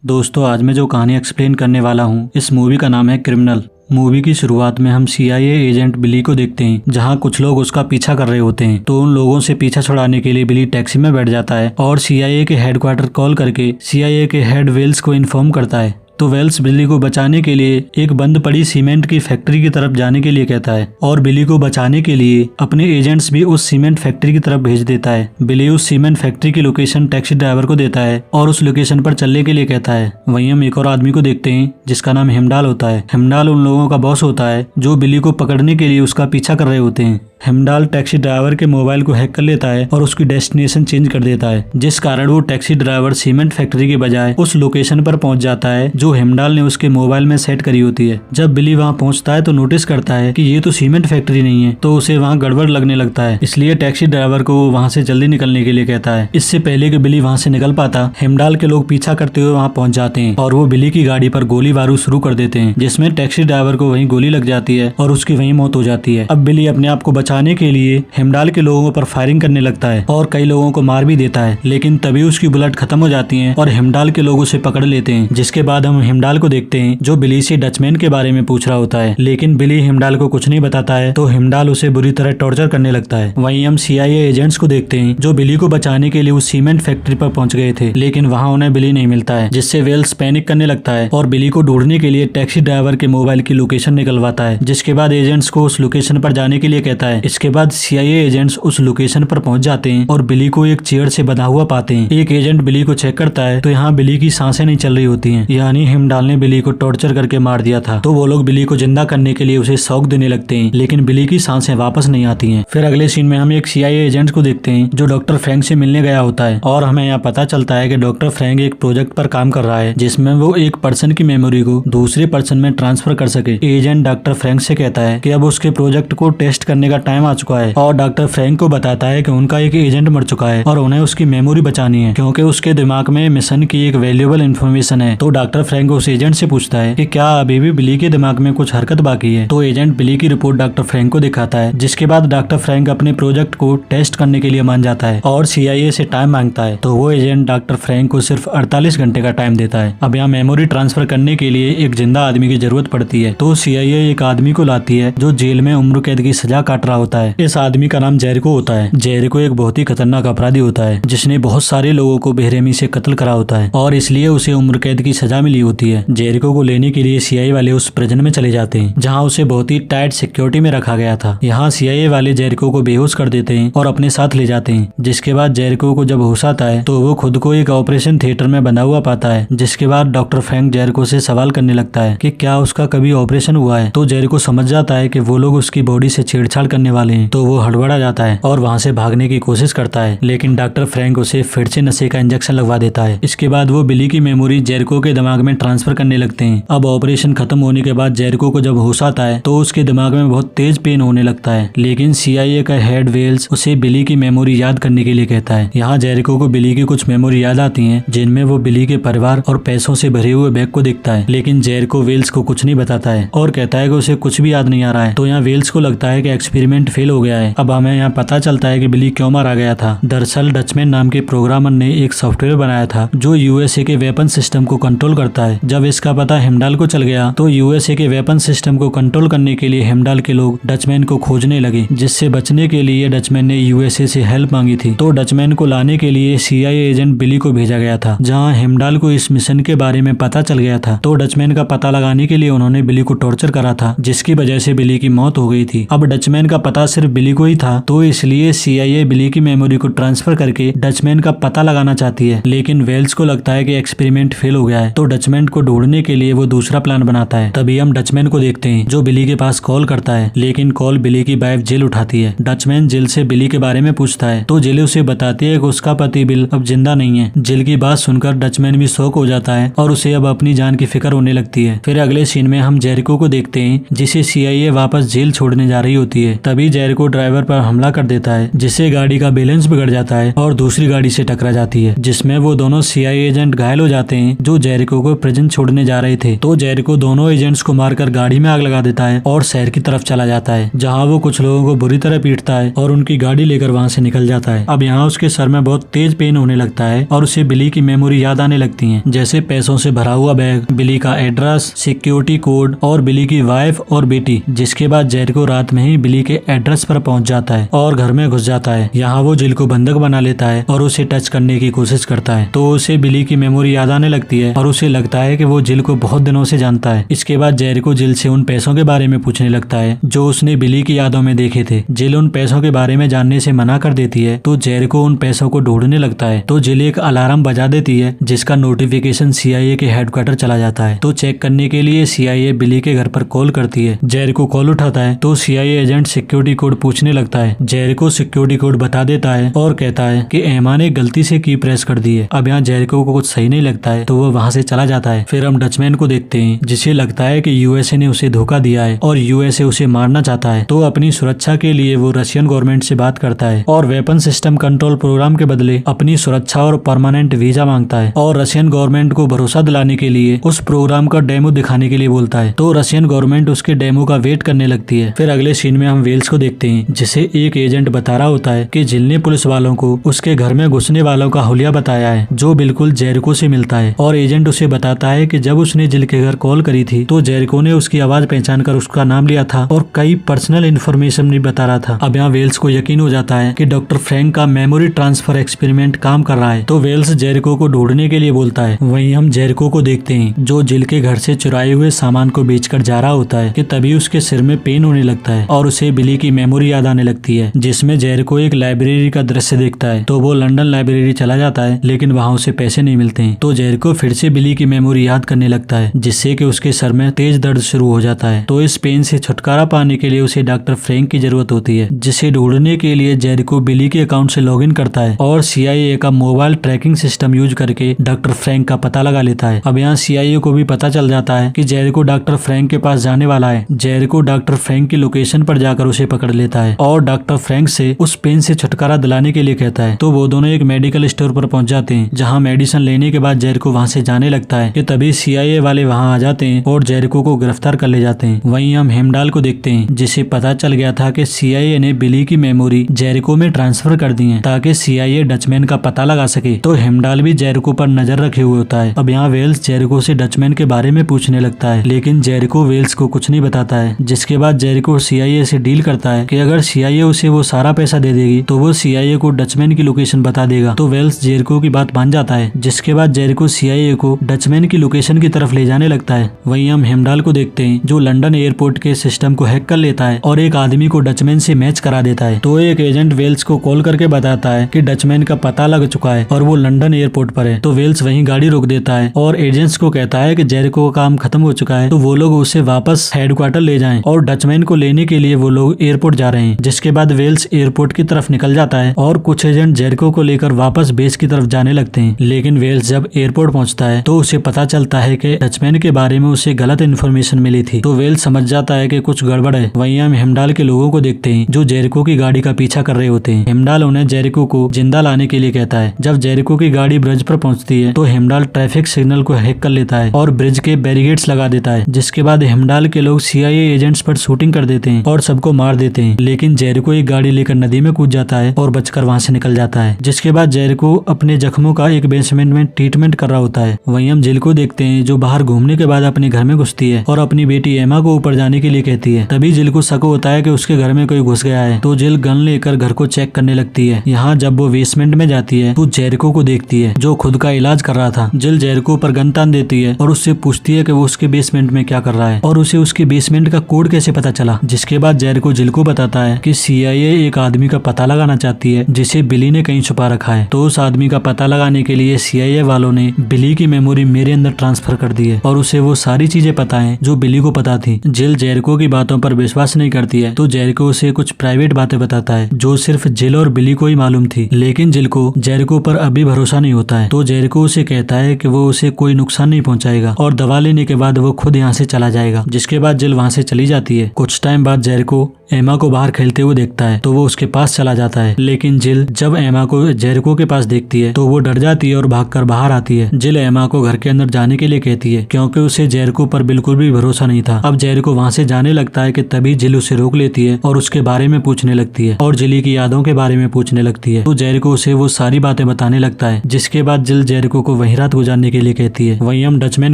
दोस्तों आज मैं जो कहानी एक्सप्लेन करने वाला हूँ इस मूवी का नाम है क्रिमिनल। मूवी की शुरुआत में हम CIA एजेंट बिली को देखते हैं, जहां कुछ लोग उसका पीछा कर रहे होते हैं। तो उन लोगों से पीछा छुड़ाने के लिए बिली टैक्सी में बैठ जाता है और CIA के हेडक्वार्टर कॉल करके CIA के हेड वेल्स को इन्फॉर्म करता है। तो वेल्स बिली को बचाने के लिए एक बंद पड़ी सीमेंट की फैक्ट्री की तरफ जाने के लिए कहता है और बिली को बचाने के लिए अपने एजेंट्स भी उस सीमेंट फैक्ट्री की तरफ भेज देता है। बिली उस सीमेंट फैक्ट्री की लोकेशन टैक्सी ड्राइवर को देता है और उस लोकेशन पर चलने के लिए कहता है। वहीं हम एक और आदमी को देखते हैं जिसका नाम हेमडाल होता है। हेमडाल उन लोगों का बॉस होता है जो बिली को पकड़ने के लिए उसका पीछा कर रहे होते हैं। हेमडाल टैक्सी ड्राइवर के मोबाइल को हैक कर लेता है और उसकी डेस्टिनेशन चेंज कर देता है, जिस कारण वो टैक्सी ड्राइवर सीमेंट फैक्ट्री के बजाय उस लोकेशन पर पहुंच जाता है जो हेमडाल ने उसके मोबाइल में सेट करी होती है। जब बिली वहां पहुंचता है तो नोटिस करता है कि ये तो सीमेंट फैक्ट्री नहीं है, तो उसे वहां गड़बड़ लगने लगता है। इसलिए टैक्सी ड्राइवर को वो वहां से जल्दी निकलने के लिए कहता है। इससे पहले कि बिली वहां से निकल पाता, हेमडाल के लोग पीछा करते हुए वहां पहुंच जाते हैं और वो बिली की गाड़ी पर गोली बारूद शुरू कर देते हैं, जिसमें टैक्सी ड्राइवर को वहीं गोली लग जाती है और उसकी वहीं मौत हो जाती है। अब बिली अपने आप को बचाने के लिए हेमडाल के लोगों पर फायरिंग करने लगता है और कई लोगों को मार भी देता है, लेकिन तभी उसकी बुलेट खत्म हो जाती है और हेमडाल के लोग उसे पकड़ लेते हैं। जिसके बाद हम हेमडाल को देखते हैं जो बिली से डचमैन के बारे में पूछ रहा होता है, लेकिन बिली हेमडाल को कुछ नहीं बताता है, तो हेमडाल उसे बुरी तरह टॉर्चर करने लगता है। वहीं हम CIA एजेंट्स को देखते हैं जो बिली को बचाने के लिए उस सीमेंट फैक्ट्री पर पहुंच गए थे, लेकिन वहां उन्हें बिली नहीं मिलता है, जिससे वेल्स पैनिक करने लगता है और बिली को ढूंढने के लिए टैक्सी ड्राइवर के मोबाइल की लोकेशन निकलवाता है। जिसके बाद एजेंट्स को उस लोकेशन पर जाने के लिए कहता है। इसके बाद CIA एजेंट्स उस लोकेशन पर पहुंच जाते हैं और बिली को एक चेयर से बंधा हुआ पाते हैं। एक एजेंट बिली को चेक करता है तो यहाँ बिली की सांसें नहीं चल रही होती हैं, यानी हेमडाल ने बिली को टॉर्चर करके मार दिया था। तो वो लोग बिली को जिंदा करने के लिए उसे शॉक देने लगते हैं, लेकिन बिली की सांसें वापस नहीं आती हैं। फिर अगले सीन में हम एक CIA एजेंट को देखते हैं जो डॉक्टर फ्रैंक से मिलने गया होता है और हमें यहाँ पता चलता है कि डॉक्टर फ्रैंक एक प्रोजेक्ट पर काम कर रहा है जिसमें वो एक पर्सन की मेमोरी को दूसरे पर्सन में ट्रांसफर कर सके। एजेंट डॉक्टर फ्रैंक से कहता है कि अब उसके प्रोजेक्ट को टेस्ट करने का टाइम आ चुका है और डॉक्टर फ्रैंक को बताता है कि उनका एक एजेंट मर चुका है और उन्हें उसकी मेमोरी बचानी है क्योंकि उसके दिमाग में मिशन की एक वैल्यूएबल इन्फॉर्मेशन है। तो डॉक्टर फ्रैंक उस एजेंट से पूछता है कि क्या अभी भी बिली के दिमाग में कुछ हरकत बाकी है। तो एजेंट बिली की रिपोर्ट डॉक्टर फ्रैंक को दिखाता है, जिसके बाद डॉक्टर फ्रैंक अपने प्रोजेक्ट को टेस्ट करने के लिए मान जाता है और CIA से टाइम मांगता है। तो वो एजेंट डॉक्टर फ्रैंक को सिर्फ 48 घंटे का टाइम देता है। अब यहाँ मेमोरी ट्रांसफर करने के लिए एक जिंदा आदमी की जरूरत पड़ती है, तो CIA एक आदमी को लाती है जो जेल में उम्र कैद की सजा काट रहा होता है। इस आदमी का नाम जेरिको होता है। जेरिको एक बहुत ही खतरनाक अपराधी होता है जिसने बहुत सारे लोगों को बेरहमी से कत्ल करा होता है और इसलिए उसे उम्र कैद की सजा मिली होती है। जेरिको को लेने के लिए CIA वाले उस प्रिजन में चले जाते हैं जहां उसे बहुत ही टाइट सिक्योरिटी में रखा गया था। यहाँ CIA वाले जेरिको को बेहोश कर देते हैं और अपने साथ ले जाते हैं। जिसके बाद जेरिको को जब होश आता है तो वो खुद को एक ऑपरेशन थिएटर में बंधा हुआ पाता है। जिसके बाद डॉक्टर फ्रैंक जेरिको से सवाल करने लगता है कि क्या उसका कभी ऑपरेशन हुआ है। तो जेरिको समझ जाता है कि वो लोग उसकी बॉडी से छेड़छाड़ करने वाले हैं, तो वो हड़बड़ा जाता है और वहाँ से भागने की कोशिश करता है, लेकिन डॉक्टर फ्रैंक उसे फिर से नशे का इंजेक्शन लगवा देता है। इसके बाद वो बिली की मेमोरी जेरिको के दिमाग में ट्रांसफर करने लगते हैं। अब ऑपरेशन खत्म होने के बाद जेरिको को जब होश आता है तो उसके दिमाग में बहुत तेज पेन होने लगता है, लेकिन CIA का हेड वेल्स उसे बिली की मेमोरी याद करने के लिए कहता है। यहाँ जेरिको को बिली की कुछ मेमोरी याद आती हैं जिनमें वो बिली के परिवार और पैसों से भरे हुए बैग को देखता है, लेकिन जेरिको वेल्स को कुछ नहीं बताता है और कहता है कि उसे कुछ भी याद नहीं आ रहा है। तो यहाँ वेल्स को लगता है कि एक्सपेरिमेंट फेल हो गया है। अब हमें यहाँ पता चलता है कि बिली क्यों मारा गया था। दरअसल डचमैन नाम के प्रोग्रामर ने एक सॉफ्टवेयर बनाया था जो USA के वेपन सिस्टम को कंट्रोल करता है। जब इसका पता हेमडाल को चल गया तो USA के वेपन सिस्टम को कंट्रोल करने के लिए हेमडाल के लोग डचमैन को खोजने लगे, जिससे बचने के लिए डचमैन ने USA से हेल्प मांगी थी। तो डचमैन को लाने के लिए CIA एजेंट बिली को भेजा गया था, जहाँ हेमडाल को इस मिशन के बारे में पता चल गया था। तो डचमैन का पता लगाने के लिए उन्होंने बिली को टॉर्चर करा था, जिसकी वजह से बिली की मौत हो गई थी। अब डचमैन का पता सिर्फ बिली को ही था, तो इसलिए CIA बिली की मेमोरी को ट्रांसफर करके डचमैन का पता लगाना चाहती है, लेकिन वेल्स को लगता है कि एक्सपेरिमेंट फेल हो गया है। तो डचमैन को ढूंढने के लिए वो दूसरा प्लान बनाता है। तभी हम डचमैन को देखते हैं जो बिली के पास कॉल करता है, लेकिन कॉल बिली की वाइफ जिल उठाती है। डचमैन जिल से बिली के बारे में पूछता है तो जिल उसे बताती है कि उसका पति बिल अब जिंदा नहीं है। जिल की बात सुनकर डचमैन भी शॉक हो जाता है और उसे अब अपनी जान की फिक्र होने लगती है। फिर अगले सीन में हम जेरिको को देखते हैं जिसे CIA वापस जेल छोड़ने जा रही होती है। तभी जेरिको ड्राइवर पर हमला कर देता है, जिससे गाड़ी का बैलेंस बिगड़ जाता है और दूसरी गाड़ी से टकरा जाती है, जिसमें वो दोनों CIA एजेंट घायल हो जाते हैं जो जेरिको को प्रिजन छोड़ने जा रहे थे तो जेरिको दोनों एजेंट्स को मारकर गाड़ी में आग लगा देता है और शहर की तरफ चला जाता है, जहाँ वो कुछ लोगों को बुरी तरह पीटता है और उनकी गाड़ी लेकर वहाँ से निकल जाता है। अब यहाँ उसके सर में बहुत तेज पेन होने लगता है और उसे बिली की मेमोरी याद आने लगती है, जैसे पैसों से भरा हुआ बैग, बिली का एड्रेस, सिक्योरिटी कोड और बिली की वाइफ और बेटी। जिसके बाद जेरिको रात में ही बिली के एड्रेस पर पहुंच जाता है और घर में घुस जाता है। यहाँ वो जिल को बंधक बना लेता है और उसे टच करने की कोशिश करता है तो उसे बिली की मेमोरी याद आने लगती है और उसे लगता है कि वो जिल को बहुत दिनों से जानता है। इसके बाद जेरिको जिल से उन पैसों के बारे में पूछने लगता है जो उसने बिली की यादों में देखे थे। जिल उन पैसों के बारे में जानने से मना कर देती है तो जेरिको उन पैसों को ढूंढने लगता है तो जिल एक अलार्म बजा देती है जिसका नोटिफिकेशन CIA के हेडक्वार्टर चला जाता है। तो चेक करने के लिए CIA बिली के घर पर कॉल करती है। जेरिको कॉल उठाता है तो CIA एजेंट सिक्योरिटी कोड पूछने लगता है। जेरिको सिक्योरिटी कोड बता देता है और कहता है कि एमा ने गलती से की प्रेस कर दी है। अब यहाँ जेरिको को कुछ सही नहीं लगता है तो वो वहाँ से चला जाता है। फिर हम डचमैन को देखते हैं जिसे लगता है कि USA ने उसे धोखा दिया है और USA उसे मारना चाहता है। तो अपनी सुरक्षा के लिए वो रशियन गवर्नमेंट से बात करता है और वेपन सिस्टम कंट्रोल प्रोग्राम के बदले अपनी सुरक्षा और परमानेंट वीजा मांगता है और रशियन गवर्नमेंट को भरोसा दिलाने के लिए उस प्रोग्राम का डेमो दिखाने के लिए बोलता है। तो रशियन गवर्नमेंट उसके डेमो का वेट करने लगती है। फिर अगले सीन में हम वेल्स को देखते हैं जिसे एक एजेंट बता रहा होता है कि जिल ने पुलिस वालों को उसके घर में घुसने वालों का हुलिया बताया है जो बिल्कुल जेरिको से मिलता है और एजेंट उसे बताता है कि जब उसने जिल के घर कॉल करी थी तो जेरिको ने उसकी आवाज पहचान कर उसका नाम लिया था और कई पर्सनल इन्फॉर्मेशन भी बता रहा था। अब यहाँ वेल्स को यकीन हो जाता है कि डॉक्टर फ्रैंक का मेमोरी ट्रांसफर एक्सपेरिमेंट काम कर रहा है तो वेल्स जेरिको को ढूंढने के लिए बोलता है। वहीं हम जेरिको को देखते हैं जो जिल के घर से चुराए हुए सामान को बेचकर जा रहा होता है कि तभी उसके सिर में पेन होने लगता है और उसे बिली की मेमोरी याद आने लगती है जिसमें जेरिको एक लाइब्रेरी का दृश्य देखता है। तो वो लंदन लाइब्रेरी चला जाता है लेकिन वहाँ उसे पैसे नहीं मिलते हैं तो जेरिको फिर से बिली की मेमोरी याद करने लगता है जिससे कि उसके सर में तेज दर्द शुरू हो जाता है। तो इस पेन से छुटकारा पाने के लिए उसे डॉक्टर फ्रैंक की जरूरत होती है जिसे ढूंढने के लिए जेरिको बिली के अकाउंट से लॉगिन करता है और CIA का मोबाइल ट्रैकिंग सिस्टम यूज करके डॉक्टर फ्रैंक का पता लगा लेता है। अब यहाँ CIA को भी पता चल जाता है कि जेरिको डॉक्टर फ्रैंक के पास जाने वाला है। जेरिको डॉक्टर फ्रैंक की लोकेशन पर जाकर उसे पकड़ लेता है और डॉक्टर फ्रैंक से उस पेन से छुटकारा दिलाने के लिए कहता है। तो वो दोनों एक मेडिकल स्टोर पर पहुंच जाते हैं जहाँ मेडिसिन लेने के बाद जेरिको वहाँ से जाने लगता है कि तभी CIA वाले वहाँ आ जाते हैं और जेरिको को गिरफ्तार कर ले जाते हैं। वहीं हम हेमडाल को देखते हैं जिसे पता चल गया था कि CIA ने बिली की मेमोरी जेरिको में ट्रांसफर कर दी है ताकि CIA डचमैन का पता लगा सके। तो हेमडाल भी जेरिको पर नजर रखे हुए होता है। अब यहाँ वेल्स जेरिको से डचमैन के बारे में पूछने लगता है लेकिन जेरिको वेल्स को कुछ नहीं बताता है। जिसके बाद जेरिको CIA से डील करता है कि अगर CIA उसे वो सारा पैसा दे देगी तो वो CIA को डचमैन की लोकेशन बता देगा। तो वेल्स जेरिको की बात मान जाता है जिसके बाद जेरिको CIA को डचमैन की लोकेशन की तरफ ले जाने लगता है। वहीं हम हेमडाल को देखते हैं जो लंदन एयरपोर्ट के सिस्टम को हैक कर लेता है और एक आदमी को डचमैन से मैच करा देता है। तो एक एजेंट वेल्स को कॉल करके बताता है कि डचमैन का पता लग चुका है और वो लंदन एयरपोर्ट पर है। तो वेल्स वहीं गाड़ी रोक देता है और एजेंट्स को कहता है कि जेरिको का काम खत्म हो चुका है तो वो लोग उसे वापस हेडक्वार्टर ले जाएं और डचमैन को लेने के लिए वो लोग एयरपोर्ट जा रहे हैं। जिसके बाद वेल्स एयरपोर्ट की तरफ निकल जाता है और कुछ एजेंट जेरिको को लेकर वापस बेस की तरफ जाने लगते हैं। लेकिन वेल्स जब एयरपोर्ट पहुंचता है तो उसे पता चलता है कि डचमैन के बारे में उसे गलत इन्फॉर्मेशन मिली थी। तो वेल्स समझ जाता है कि कुछ गड़बड़ है। वहीं हम हेमडाल के लोगों को देखते हैं जो जेरिको की गाड़ी का पीछा कर रहे होते हैं। हेमडाल उन्हें जेरिको को जिंदा लाने के लिए कहता है। जब जेरिको की गाड़ी ब्रिज पर पहुंचती है तो हेमडाल ट्रैफिक सिग्नल को हैक कर लेता है और ब्रिज के बैरिकेड्स लगा देता है। जिसके बाद हेमडाल के लोग CIA एजेंट्स पर शूटिंग कर देते हैं और सबको मार देते हैं। लेकिन जेरिको एक गाड़ी लेकर नदी में कूद जाता है और बचकर वहां से निकल जाता है। जिसके बाद जेरिको अपने जख्मों का एक बेसमेंट में ट्रीटमेंट कर रहा होता है। वहीं हम जिल को देखते हैं जो बाहर घूमने के बाद अपने घर में घुसती है और अपनी बेटी एमा को ऊपर जाने के लिए कहती है। तभी जिल को शक होता है कि उसके घर में कोई घुस गया है तो जिल गन लेकर घर को चेक करने लगती है। यहाँ जब वो बेसमेंट में जाती है तो जेरिको को देखती है जो खुद का इलाज कर रहा था। जिल जेरिको पर गन तान देती है और उससे पूछती है कि वो उसके बेसमेंट में क्या कर रहा है और उसे उसके बेसमेंट का कोड कैसे पता चला। जिसके बाद जेरिको जिल को बताता है कि CIA एक आदमी का पता लगाना चाहती है जिसे बिली ने कहीं छुपा रखा है। तो उस आदमी का पता लगाने के लिए CIA वालों ने बिली की मेमोरी मेरे अंदर ट्रांसफर कर दी है और उसे वो सारी चीजें पता है जो बिली को पता थी। जिल जेरिको की बातों पर विश्वास नहीं करती है तो जेरिको उसे कुछ प्राइवेट बातें बताता है जो सिर्फ जिल और बिली को ही मालूम थी। लेकिन जिल को जेरिको पर अभी भरोसा नहीं होता है तो जेरिको उसे कहता है कि वो उसे कोई नुकसान नहीं पहुंचाएगा और दवा लेने के बाद वो खुद यहाँ से चला जाएगा। जिसके बाद जिल वहाँ से चली जाती है। कुछ टाइम बाद जेरिको एमा को बाहर खेलते हुए देखता है तो वो उसके पास चला जाता है। लेकिन जिल जब एमा को जेरिको के पास देखती है तो वो डर जाती है और भागकर बाहर आती है। जिल एमा को घर के अंदर जाने के लिए कहती है, क्योंकि उसे जेरिको पर बिल्कुल भी भरोसा नहीं था। अब जेरिको वहाँ से जाने लगता है कि तभी जिल उसे रोक लेती है और उसके बारे में पूछने लगती है और जिली की यादों के बारे में पूछने लगती है। तो जेरिको उसे वो सारी बातें बताने लगता है, जिसके बाद जिल जेरिको को वहीं रात गुजारने के लिए कहती है। वहीं हम डचमैन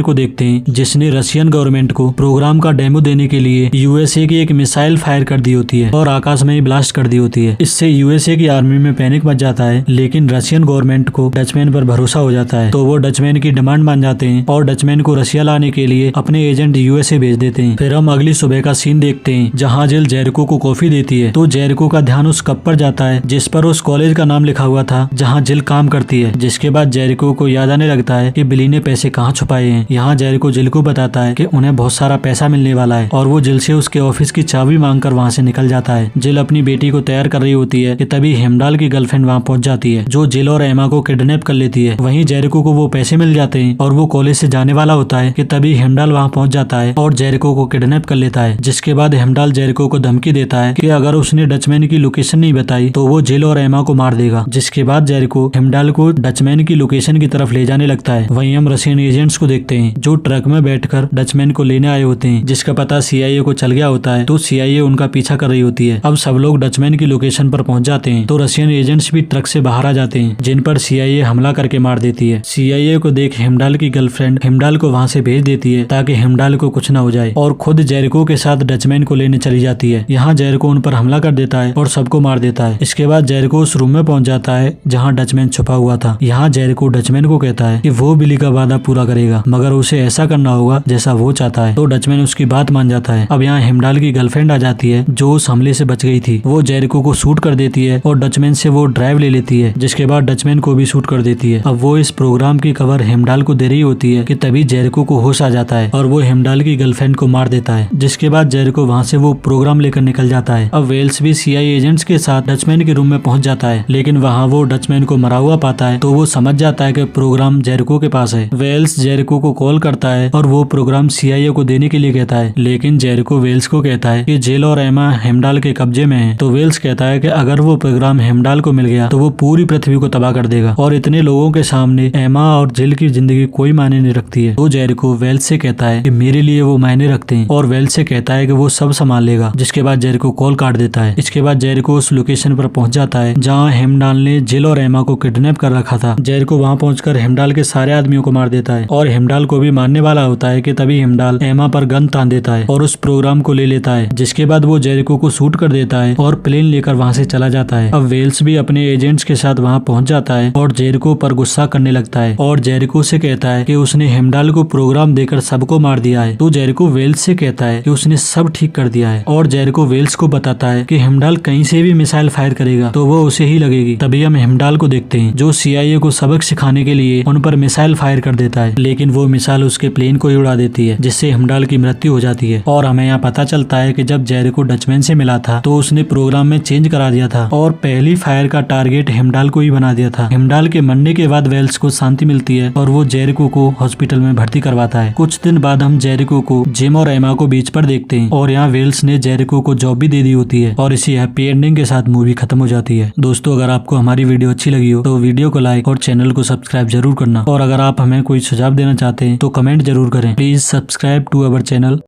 को देखते हैं, जिसने रशियन गवर्नमेंट को प्रोग्राम का डेमो देने के लिए यूएसए की एक मिसाइल फायर कर दी होती है और आकाश में ही ब्लास्ट कर दी होती है। इससे यूएसए की आर्मी में पैनिक मच जाता है, लेकिन रशियन गवर्नमेंट को डचमैन पर भरोसा हो जाता है, तो वो डचमैन की डिमांड मान जाते हैं और डचमैन को रशिया लाने के लिए अपने एजेंट यूएसए भेज देते हैं। फिर हम अगली सुबह का सीन देखते हैं, जहाँ जिल जेरिको को कॉफी देती है, तो जेरिको का ध्यान उस कप पर जाता है जिस पर उस कॉलेज का नाम लिखा हुआ था जहाँ जिल काम करती है। जिसके बाद जेरिको को याद आने लगता है कि बिली ने पैसे कहाँ छुपाए हैं। यहाँ जेरिको जिल को बताता है कि उन्हें बहुत सारा पैसा मिलने वाला है और वो जिल से उसके ऑफिस की चाबी मांगकर वहाँ से निकल जाता है। जिल अपनी बेटी को तैयार कर रही होती है कि तभी हेमडाल की गर्लफ्रेंड वहाँ पहुंच जाती है, जो जिल और एमा को किडनैप कर लेती है। वहीं जेरिको को वो पैसे मिल जाते हैं और वो कॉलेज से जाने वाला होता है कि तभी हेमडाल वहाँ पहुंच जाता है और जेरिको को किडनैप कर लेता है। जिसके बाद हेमडाल जेरिको को धमकी देता है कि अगर उसने डचमैन की लोकेशन नहीं बताई तो वो जिल और एमा को मार देगा। जिसके बाद जेरिको हेमडाल को डचमैन की लोकेशन की तरफ ले जाने लगता है। वहीं हम रशियन एजेंट्स को देखते हैं, जो ट्रक में बैठकर डचमैन को लेने आए होते हैं, जिसका पता सीआईए को चल गया होता है, तो सीआईए उनका पीछा कर रही होती है। अब सब लोग डचमैन की लोकेशन पर पहुंच जाते हैं, तो रशियन एजेंट्स भी ट्रक से बाहर आ जाते हैं, जिन पर सीआईए हमला करके मार देती है। सीआईए को देख हेमडाल की गर्लफ्रेंड हेमडाल को वहाँ से भेज देती है ताकि हेमडाल को कुछ न हो जाए, और खुद जेरिको के साथ डचमैन को लेने चली जाती है। यहाँ जेरिको उन पर हमला कर देता है और सबको मार देता है। इसके बाद जेरिको उस रूम में पहुंच जाता है जहाँ डचमैन छुपा हुआ था। यहाँ जेरिको डचमैन को कहता है कि वो बिली का वादा पूरा करेगा, मगर उसे ऐसा करना होगा जैसा वो चाहता है। तो डचमैन उसकी बात मान जाता है। अब यहाँ हेमडाल की गर्लफ्रेंड आ जाती है, जो उस हमले से बच गई थी। वो जेरिको को शूट कर देती है और डचमैन से वो ड्राइव ले लेती है, जिसके बाद डचमैन को भी शूट कर देती है। अब वो इस प्रोग्राम की कवर हेमडाल को दे रही होती है कि तभी जेरिको को होश आ जाता है और वो हेमडाल की गर्लफ्रेंड को मार देता है। जिसके बाद जेरिको वहाँ से वो प्रोग्राम लेकर निकल जाता है। अब वेल्स भी सीआईए एजेंट्स के साथ डचमैन के रूम में पहुंच जाता है, लेकिन वहाँ वो डचमैन को मरा हुआ पाता है, तो वो समझ जाता है कि प्रोग्राम जेरिको के पास है। वेल्स जेरिको को कॉल करता है और वो प्रोग्राम सीआईए को देने के लिए कहता है, लेकिन जेरिको वेल्स को कहता है कि जिल और एमा हेमडाल के कब्जे में है। तो वेल्स कहता है कि अगर वो प्रोग्राम हेमडाल को मिल गया तो वो पूरी पृथ्वी को तबाह कर देगा और इतने लोगों के सामने एमा और जिल की जिंदगी कोई मायने नहीं रखती है। तो जेरिको वेल्स से कहता है कि मेरे लिए वो मायने रखते हैं और वेल्स से कहता है कि वो सब संभाल लेगा। जिसके बाद जेरिको कॉल काट देता है। इसके बाद जेरिको उस लोकेशन पर पहुंच जाता है जहाँ हेमडाल ने जिल और एमा को किडनैप कर रखा था। जेरिको वहाँ पहुंचकर हेमडाल के सारे आदमियों को मार देता है और हेमडाल को भी मारने वाला होता है कि तभी हेमडाल एमा पर गन तान देता है और उस प्रोग्राम को ले लेता है। जिसके बाद वो जेरिको को शूट कर देता है और प्लेन लेकर वहाँ से चला जाता है। अब वेल्स भी अपने एजेंट्स के साथ वहाँ पहुंच जाता है और जेरिको पर गुस्सा करने लगता है और जेरिको से कहता है कि उसने हेमडाल को प्रोग्राम देकर सबको मार दिया है। तो जेरिको वेल्स से कहता है कि उसने सब ठीक कर दिया है और जेरिको वेल्स को बताता है कि हेमडाल कहीं से भी मिसाइल फायर करेगा तो वो उसे ही लगेगी। तभी हम हेमडाल को देखते हैं, जो सीआईए को सबक सिखाने के लिए उन पर मिसाइल फायर कर देता है, लेकिन वो मिसाइल उसके प्लेन को ही उड़ा देती है, जिससे हेमडाल की मृत्यु हो जाती है। और हमें यहाँ पता चलता है कि जब जेरिको डचमैन से मिला था तो उसने प्रोग्राम में चेंज करा दिया था और पहली फायर का टारगेट हेमडाल को ही बना दिया था। हेमडाल के मरने के बाद वेल्स को शांति मिलती है और वो जेरिको को हॉस्पिटल में भर्ती करवाता है। कुछ दिन बाद हम जेरिको को जिम और एमा को बीच पर देखते हैं और यहाँ वेल्स ने जेरिको को जॉब भी दे दी होती है और इसी हैप्पी एंडिंग के साथ मूवी खत्म हो जाती है। दोस्तों, अगर आपको हमारी वीडियो अच्छी लगी हो तो वीडियो को लाइक और चैनल को सब्सक्राइब जरूर करना, और अगर आप हमें कोई सुझाव देना चाहते हैं तो कमेंट जरूर करें। Please subscribe to our channel.